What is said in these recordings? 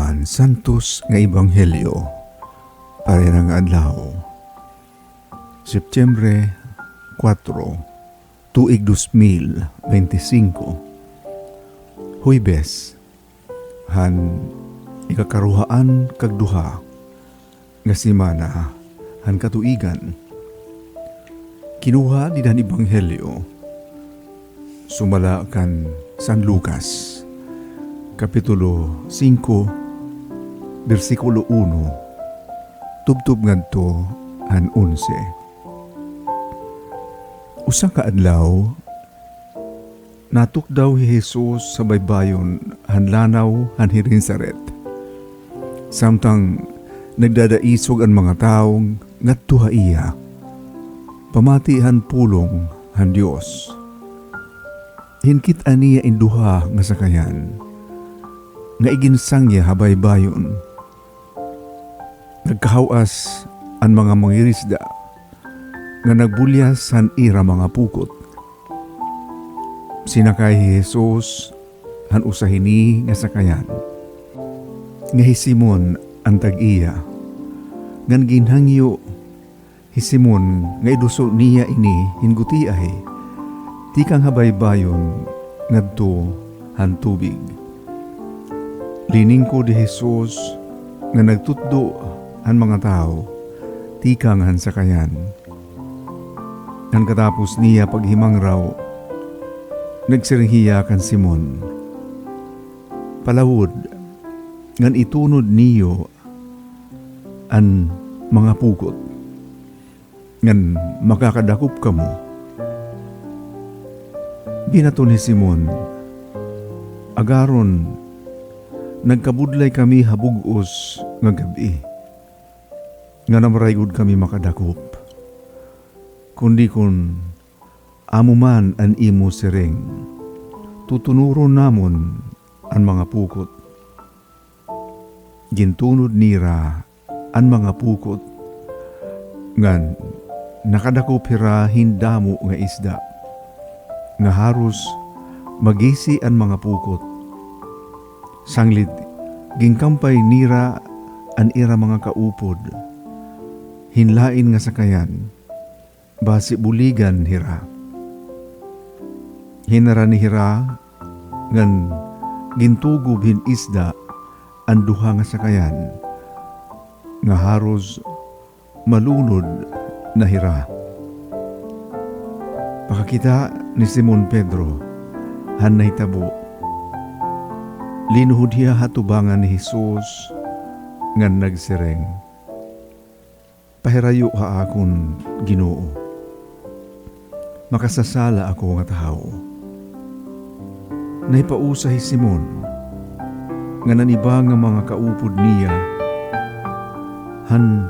Han Santos nga Ebanghelyo para ng adlaw Setyembre 4, tuig 2025. Huwebes, han ikakaruhaan kagduha nga semana han katuigan. Kinuha din ang Ebanghelyo sumala kan San Lucas Kapitulo 5, versikulo 1, tubtub ngadto han 11. Usa ka adlaw, natukdaw si Jesus sa baybayon han lanaw han Gennesaret. Samtang nagdadaisog ang mga taong ngadto iya, pamati han pulong han Dios. Hinkit aniya induha nga sakayan, nga iginsang niya habaybayon. Nagkahawas ang mga mangirisda nga nagbulyas han ira mga pukot. Sinakay Jesus han usahini nga sakayan, nga si Simon ang tag-iya, ngan ginhangyo si Simon nga iduso niya ini hingutiay tikang habaybayon ngadto han tubig. Lining ko di Jesus nga nagtutdo ang mga tao tikang han sakayan. Ngan katapos niya paghimang raw, nagsiringhiya kan Simon, palawod ngan itunod niyo an mga pukot ngan makakadakop kamo. Binato ni Simon, agaron nagkabudlay kami habugos nga gabi, nga namaraygod kami makadakop, kundi kun amo man an imo sireng, tutunuron namon ang mga pukot. Gintunod nira ang mga pukot, ngan nakadakop hira hindamo nga isda, nga haros magisi ang mga pukot. Sanglit, gingkampay nira an ira mga kaupod, hinlain nga sakayan, basi buligan hira. Hinara ni hira, ngan gintugob hin isda an duha nga sakayan, nga haros malunod na hira. Pakakita ni Simon Pedro, han nahitabo, linuhod hiya hatubangan ni Jesus ngan nagsireng, pahirayo ha akon Ginoo, makasasala ako nga tao. Naipausa hi Simon nga naniba nga mga kaupod niya, han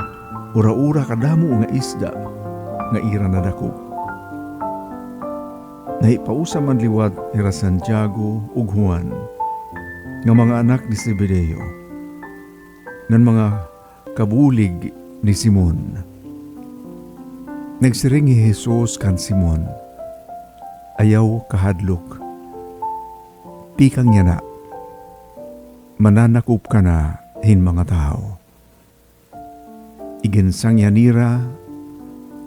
ura-ura kadamo nga isda nga ira na dakop. Naipausa man liwat hira Santiago ug Juan, nga mga anak ni Zebedeo, ng mga kabulig ni Simon. Nagsiring ni Jesus kan Simon, ayaw kahadlok, pikang niya na, mananakup ka na hin mga tao. Iginsang niya nira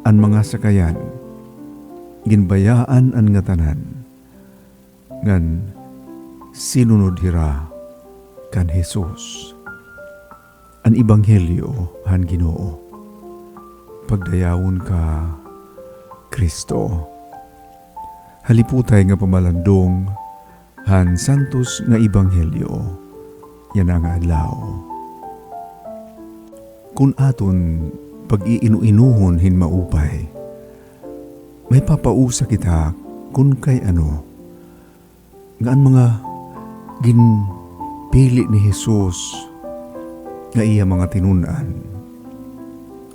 ang mga sakayan, ginbayaan ang ngatanan, ngan sinunod hira kan Jesus. An Ebanghelyo han Ginoo. Pagdayawon ka, Kristo. Haliputay nga pamalandong han Santos nga Ebanghelyo, yan ang adlaw. Kun aton pag-iinu-inuhon hin maupay, may papausa kita kun kay ano, nga ang mga ginpili ni Jesus nga iya mga tinunan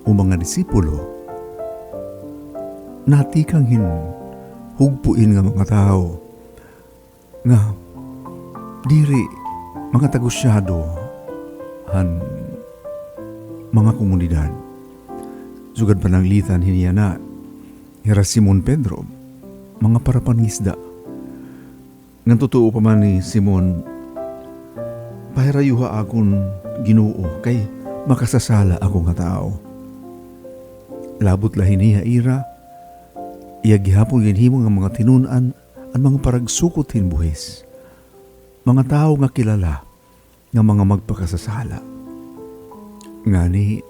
o mga disipulo, natikang hugpuin nga mga tao nga diri mga tagusyado han mga komunidad. Sugad pananglitan hiniya na hira Simon Pedro, mga parapangisda. Ngan totoo pa man ni Simon, Pairayuha akon Ginoo kay makasasala ako nga tao. Labot lahi niya ira, iya gihapon ginhimo nga mga tinunan ang mga paragsukot hinbuhis. Mga tao nga kilala nga mga magpakasasala. Ngani,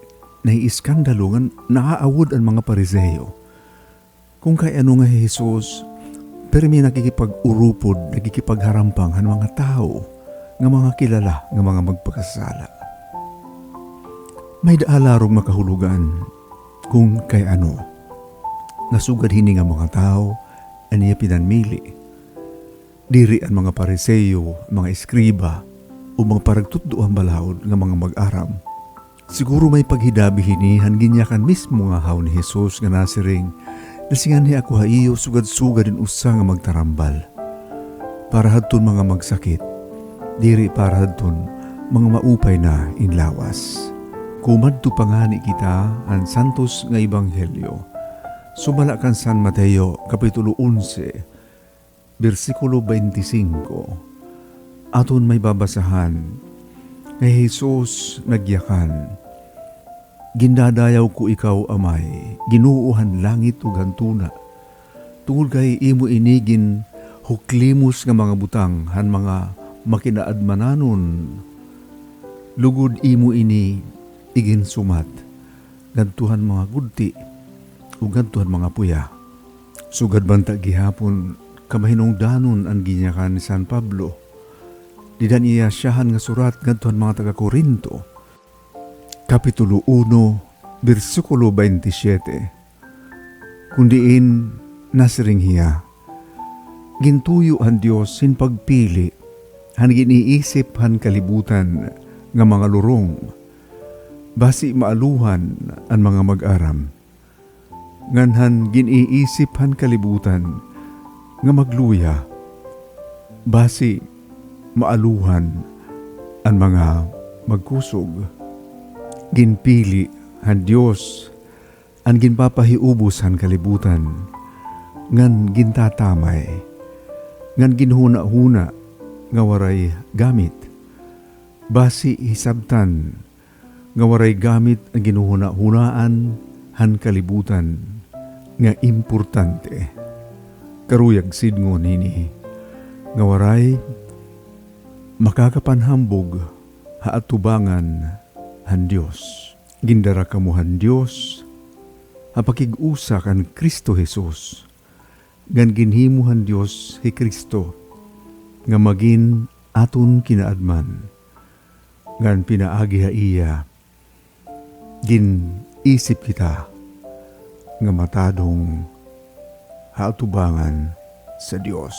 naiiskandalo nga naaawod ang mga Pariseo. Kung kay ano nga Jesus, pero may nakikipag-urupod, nakikipag-harampang ang mga tao nga mga kilala nga mga magpakasasala. May daalarong makahulugan kung kay ano. Nasugad hini nga mga tao, aniya pinanmili. Diri ang mga Pariseo, mga eskriba, o mga paragtutduang balaod nga mga mag-aram. Siguro may paghidabi hini ginyakan mismo nga haw ni Jesus nga nasiring, nasingan ni ako haiyo sugad-sugad din usa nga magtarambal. Para hadton mga magsakit, diri para hadton mga maupay na inlawas. Kumadto pangani kita ang santos nga ebanghelyo. Sumala kan San Mateo kapitulo 11, bersikulo 25. Aton may babasahan nga Jesus nagyakan. Gindadayaw ko ikaw, Amay, ginuuhan langit ug hantuna. Tungod kay imo inigin huklimos nga mga butang han mga makinaadmananon. Lugod imo ini igin sumat, gantuhan mga gudti ug gantuhan mga puya. Sugad banta gihapon kamahinungdanon ang ginyakan ni San Pablo. Didan iya siyahan nga surat gantuhan mga taga-Korinto. Kapitulo 1, bersikulo 27. Kundiin nasiring hiya. Gintuyo han Dios sin pagpili, han giniisip han kalibutan nga mga lurong. Basi maaluhan ang mga mag-aram. Nganhan giniisip han kalibutan nga magluya. Basi maaluhan ang mga magkusog. Ginpili han Dios ang ginpapahiubos han kalibutan, ngan gintatamay, ngan ginhuna-huna nga waray gamit. Basi hisabtan nga waray gamit ang ginuhuna-hunaan han kalibutan nga importante. Karuyag sidngon nini nga waray makakapanhambog haatubangan han Dios. Gindara kamo han Dios hapakig-usa kan Kristo Jesus. Ngan ginhimo han Dios hi Kristo nga magin aton kinaadman. Ngan pinaagi ha iya gin isip kita nga matadong haatubangan sa Dios.